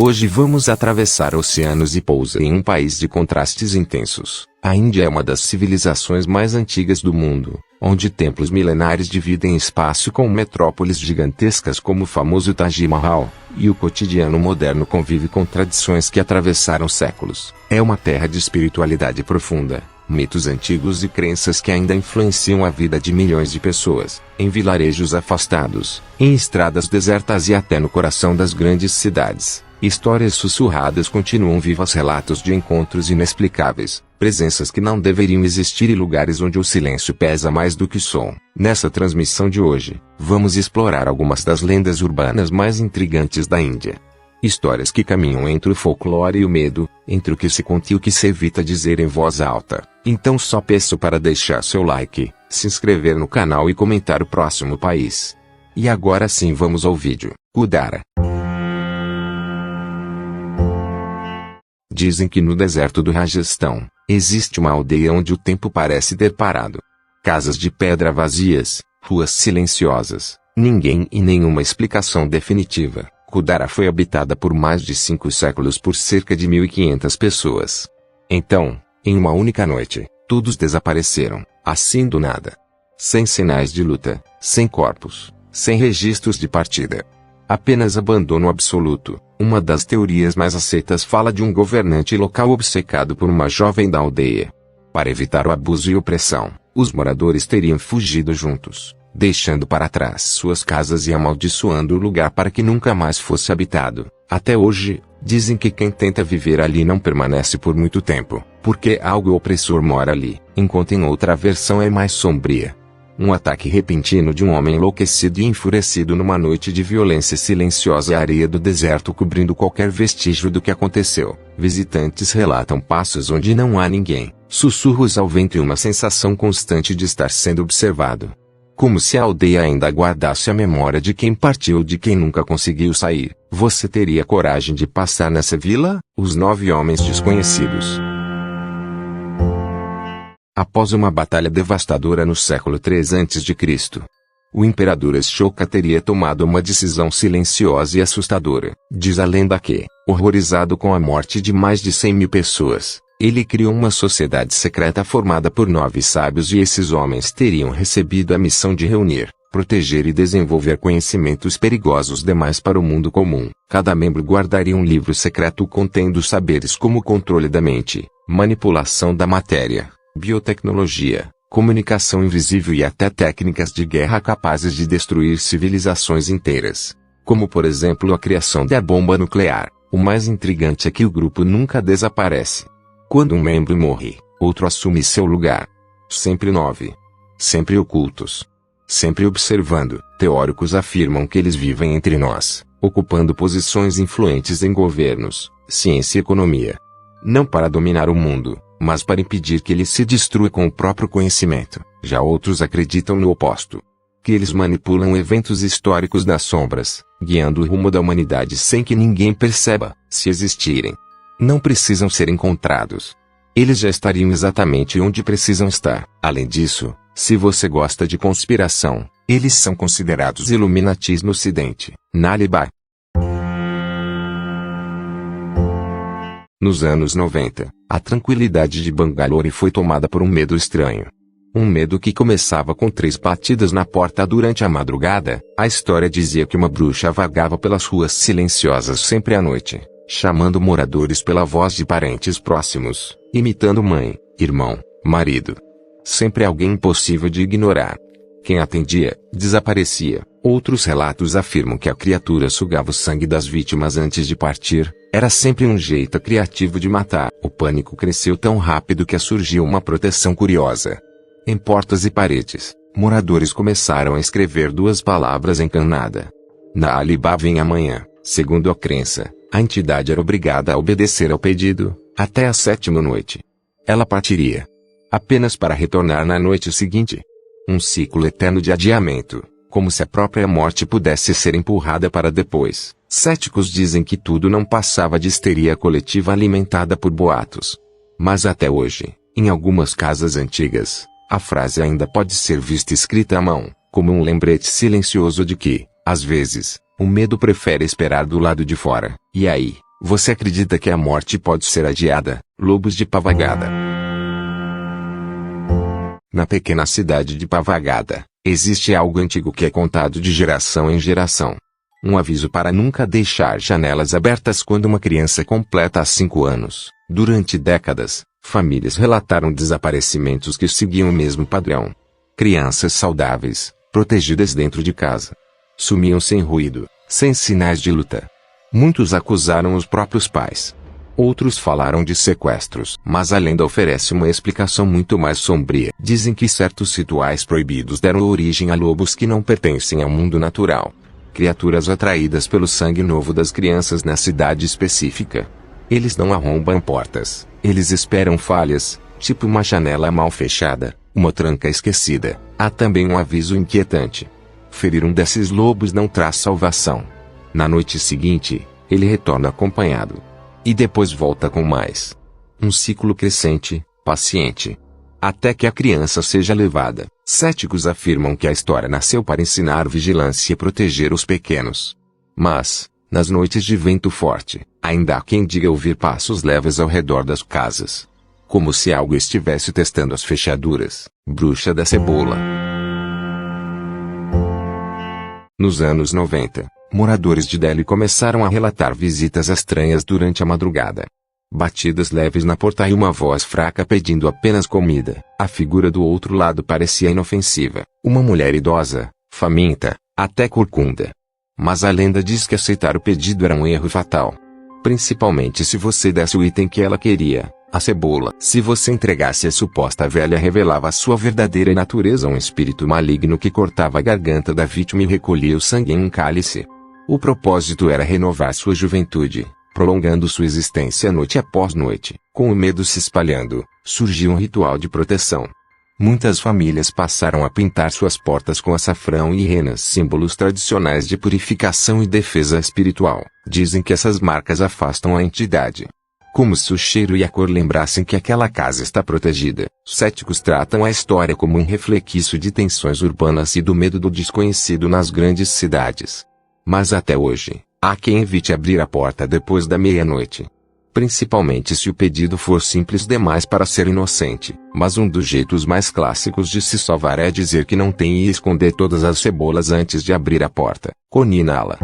Hoje vamos atravessar oceanos e pousar em um país de contrastes intensos. A Índia é uma das civilizações mais antigas do mundo, onde templos milenares dividem espaço com metrópoles gigantescas como o famoso Taj Mahal, e o cotidiano moderno convive com tradições que atravessaram séculos. É uma terra de espiritualidade profunda, mitos antigos e crenças que ainda influenciam a vida de milhões de pessoas, em vilarejos afastados, em estradas desertas e até no coração das grandes cidades. Histórias sussurradas continuam vivas, relatos de encontros inexplicáveis, presenças que não deveriam existir e lugares onde o silêncio pesa mais do que o som. Nessa transmissão de hoje, vamos explorar algumas das lendas urbanas mais intrigantes da Índia. Histórias que caminham entre o folclore e o medo, entre o que se conta e o que se evita dizer em voz alta. Então só peço para deixar seu like, se inscrever no canal e comentar o próximo país. E agora sim vamos ao vídeo. Kudara. Dizem que no deserto do Rajastão, existe uma aldeia onde o tempo parece ter parado. Casas de pedra vazias, ruas silenciosas, ninguém e nenhuma explicação definitiva. Kudara foi habitada por mais de 5 séculos por cerca de 1.500 pessoas. Então, em uma única noite, todos desapareceram, assim do nada. Sem sinais de luta, sem corpos, sem registros de partida. Apenas abandono absoluto. Uma das teorias mais aceitas fala de um governante local obcecado por uma jovem da aldeia. Para evitar o abuso e opressão, os moradores teriam fugido juntos, deixando para trás suas casas e amaldiçoando o lugar para que nunca mais fosse habitado. Até hoje, dizem que quem tenta viver ali não permanece por muito tempo, porque algo opressor mora ali, enquanto em outra versão é mais sombria. Um ataque repentino de um homem enlouquecido e enfurecido numa noite de violência silenciosa e a areia do deserto cobrindo qualquer vestígio do que aconteceu. Visitantes relatam passos onde não há ninguém, sussurros ao vento e uma sensação constante de estar sendo observado. Como se a aldeia ainda guardasse a memória de quem partiu ou de quem nunca conseguiu sair. Você teria coragem de passar nessa vila? Os 9 homens desconhecidos. Após uma batalha devastadora no século III a.C., o imperador Ashoka teria tomado uma decisão silenciosa e assustadora. Diz a lenda que, horrorizado com a morte de mais de 100.000 pessoas, ele criou uma sociedade secreta formada por 9 sábios e esses homens teriam recebido a missão de reunir, proteger e desenvolver conhecimentos perigosos demais para o mundo comum. Cada membro guardaria um livro secreto contendo saberes como o controle da mente, manipulação da matéria, biotecnologia, comunicação invisível e até técnicas de guerra capazes de destruir civilizações inteiras. Como por exemplo a criação da bomba nuclear. O mais intrigante é que o grupo nunca desaparece. Quando um membro morre, outro assume seu lugar. Sempre 9. Sempre ocultos. Sempre observando. Teóricos afirmam que eles vivem entre nós, ocupando posições influentes em governos, ciência e economia. Não para dominar o mundo, mas para impedir que ele se destrua com o próprio conhecimento. Já outros acreditam no oposto. Que eles manipulam eventos históricos das sombras, guiando o rumo da humanidade sem que ninguém perceba. Se existirem, não precisam ser encontrados. Eles já estariam exatamente onde precisam estar. Além disso, se você gosta de conspiração, eles são considerados Illuminatis no Ocidente. Nalibá. Nos anos 90, a tranquilidade de Bangalore foi tomada por um medo estranho. Um medo que começava com 3 batidas na porta durante a madrugada. A história dizia que uma bruxa vagava pelas ruas silenciosas sempre à noite, chamando moradores pela voz de parentes próximos, imitando mãe, irmão, marido. Sempre alguém impossível de ignorar. Quem atendia, desaparecia. Outros relatos afirmam que a criatura sugava o sangue das vítimas antes de partir. Era sempre um jeito criativo de matar. O pânico cresceu tão rápido que surgiu uma proteção curiosa. Em portas e paredes, moradores começaram a escrever 2 palavras em Kannada. Na Alibá vem amanhã. Segundo a crença, a entidade era obrigada a obedecer ao pedido, até a 7ª noite. Ela partiria, apenas para retornar na noite seguinte. Um ciclo eterno de adiamento, como se a própria morte pudesse ser empurrada para depois. Céticos dizem que tudo não passava de histeria coletiva alimentada por boatos. Mas até hoje, em algumas casas antigas, a frase ainda pode ser vista escrita à mão, como um lembrete silencioso de que, às vezes, o medo prefere esperar do lado de fora. E aí, Você acredita que a morte pode ser adiada? Lobos de Pavagada. Na pequena cidade de Pavagada, existe algo antigo que é contado de geração em geração. Um aviso para nunca deixar janelas abertas quando uma criança completa 5 anos. Durante décadas, famílias relataram desaparecimentos que seguiam o mesmo padrão. Crianças saudáveis, protegidas dentro de casa, sumiam sem ruído, sem sinais de luta. Muitos acusaram os próprios pais. Outros falaram de sequestros. Mas a lenda oferece uma explicação muito mais sombria. Dizem que certos rituais proibidos deram origem a lobos que não pertencem ao mundo natural. Criaturas atraídas pelo sangue novo das crianças na cidade específica. Eles não arrombam portas. Eles esperam falhas, tipo uma janela mal fechada, uma tranca esquecida. Há também um aviso inquietante. Ferir um desses lobos não traz salvação. Na noite seguinte, ele retorna acompanhado. E depois volta com mais. Um ciclo crescente, paciente. Até que a criança seja levada. Céticos afirmam que a história nasceu para ensinar vigilância e proteger os pequenos. Mas, nas noites de vento forte, ainda há quem diga ouvir passos leves ao redor das casas. Como se algo estivesse testando as fechaduras. Bruxa da Cebola. Nos anos 90, moradores de Delhi começaram a relatar visitas estranhas durante a madrugada. Batidas leves na porta e uma voz fraca pedindo apenas comida. A figura do outro lado parecia inofensiva. Uma mulher idosa, faminta, até corcunda. Mas a lenda diz que aceitar o pedido era um erro fatal. Principalmente se você desse o item que ela queria, a cebola. Se você entregasse a suposta velha, revelava sua verdadeira natureza, um espírito maligno que cortava a garganta da vítima e recolhia o sangue em um cálice. O propósito era renovar sua juventude, prolongando sua existência noite após noite. Com o medo se espalhando, surgiu um ritual de proteção. Muitas famílias passaram a pintar suas portas com açafrão e renas, símbolos tradicionais de purificação e defesa espiritual. Dizem que essas marcas afastam a entidade. Como se o cheiro e a cor lembrassem que aquela casa está protegida. Céticos tratam a história como um reflexo de tensões urbanas e do medo do desconhecido nas grandes cidades. Mas até hoje, há quem evite abrir a porta depois da meia-noite. Principalmente se o pedido for simples demais para ser inocente. Mas um dos jeitos mais clássicos de se salvar é dizer que não tem e esconder todas as cebolas antes de abrir a porta. Koninala.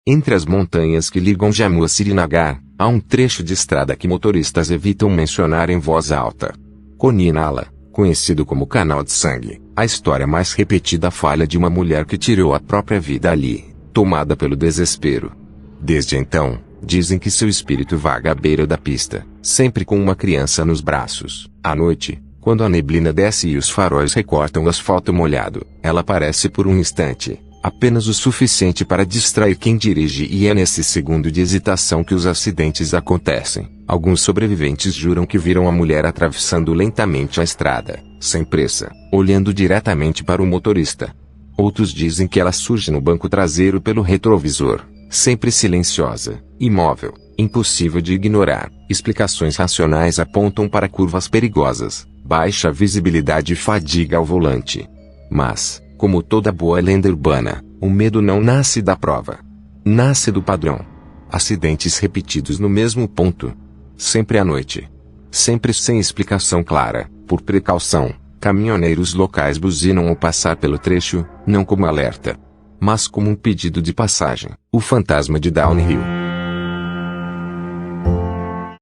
Entre as montanhas que ligam Jammu a Srinagar, há um trecho de estrada que motoristas evitam mencionar em voz alta. Koninala, conhecido como Canal de Sangue, a história mais repetida falha de uma mulher que tirou a própria vida ali, tomada pelo desespero. Desde então, dizem que seu espírito vaga à beira da pista, sempre com uma criança nos braços. À noite, quando a neblina desce e os faróis recortam o asfalto molhado, ela aparece por um instante, apenas o suficiente para distrair quem dirige, e é nesse segundo de hesitação que os acidentes acontecem. Alguns sobreviventes juram que viram a mulher atravessando lentamente a estrada, sem pressa, olhando diretamente para o motorista. Outros dizem que ela surge no banco traseiro pelo retrovisor, sempre silenciosa, imóvel, impossível de ignorar. Explicações racionais apontam para curvas perigosas, baixa visibilidade e fadiga ao volante. Mas, como toda boa lenda urbana, o medo não nasce da prova. Nasce do padrão. Acidentes repetidos no mesmo ponto. Sempre à noite. Sempre sem explicação clara. Por precaução, caminhoneiros locais buzinam ao passar pelo trecho, não como alerta, mas como um pedido de passagem. O fantasma de Downhill.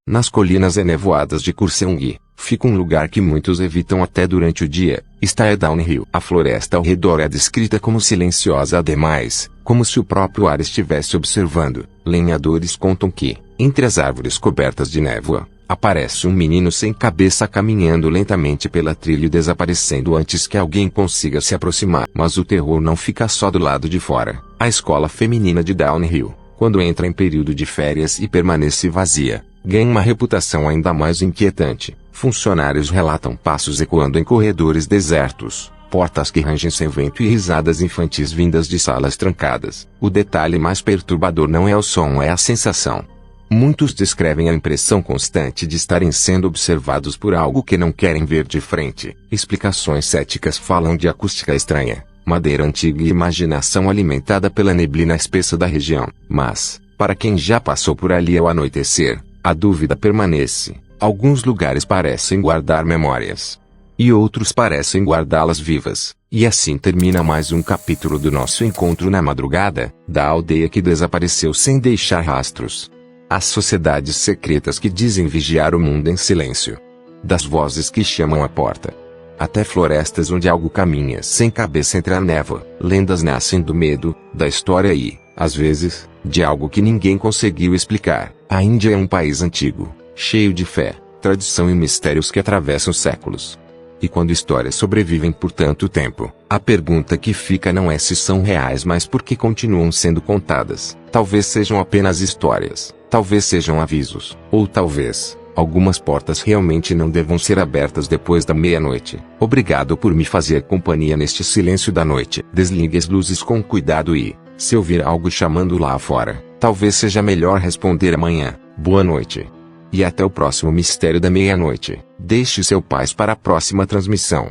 Nas colinas enevoadas de Kurseong, fica um lugar que muitos evitam até durante o dia. Está Downhill. A floresta ao redor é descrita como silenciosa demais, como se o próprio ar estivesse observando. Lenhadores contam que, entre as árvores cobertas de névoa, aparece um menino sem cabeça caminhando lentamente pela trilha e desaparecendo antes que alguém consiga se aproximar. Mas o terror não fica só do lado de fora. A escola feminina de Downhill, quando entra em período de férias e permanece vazia, ganha uma reputação ainda mais inquietante. Funcionários relatam passos ecoando em corredores desertos, portas que rangem sem vento e risadas infantis vindas de salas trancadas. O detalhe mais perturbador não é o som, é a sensação. Muitos descrevem a impressão constante de estarem sendo observados por algo que não querem ver de frente. Explicações céticas falam de acústica estranha, madeira antiga e imaginação alimentada pela neblina espessa da região. Mas, para quem já passou por ali ao anoitecer, a dúvida permanece. Alguns lugares parecem guardar memórias. E outros parecem guardá-las vivas. E assim termina mais um capítulo do nosso encontro na madrugada, da aldeia que desapareceu sem deixar rastros. As sociedades secretas que dizem vigiar o mundo em silêncio. Das vozes que chamam à porta. Até florestas onde algo caminha sem cabeça entre a névoa. Lendas nascem do medo, da história e, às vezes, de algo que ninguém conseguiu explicar. A Índia é um país antigo, cheio de fé, tradição e mistérios que atravessam séculos. E quando histórias sobrevivem por tanto tempo, a pergunta que fica não é se são reais, mas por que continuam sendo contadas. Talvez sejam apenas histórias, talvez sejam avisos, ou talvez algumas portas realmente não devam ser abertas depois da meia-noite. Obrigado por me fazer companhia neste silêncio da noite. Desligue as luzes com cuidado e, se ouvir algo chamando lá fora, talvez seja melhor responder amanhã. Boa noite. E até o próximo Mistério da Meia-Noite. Deixe seu paz para a próxima transmissão.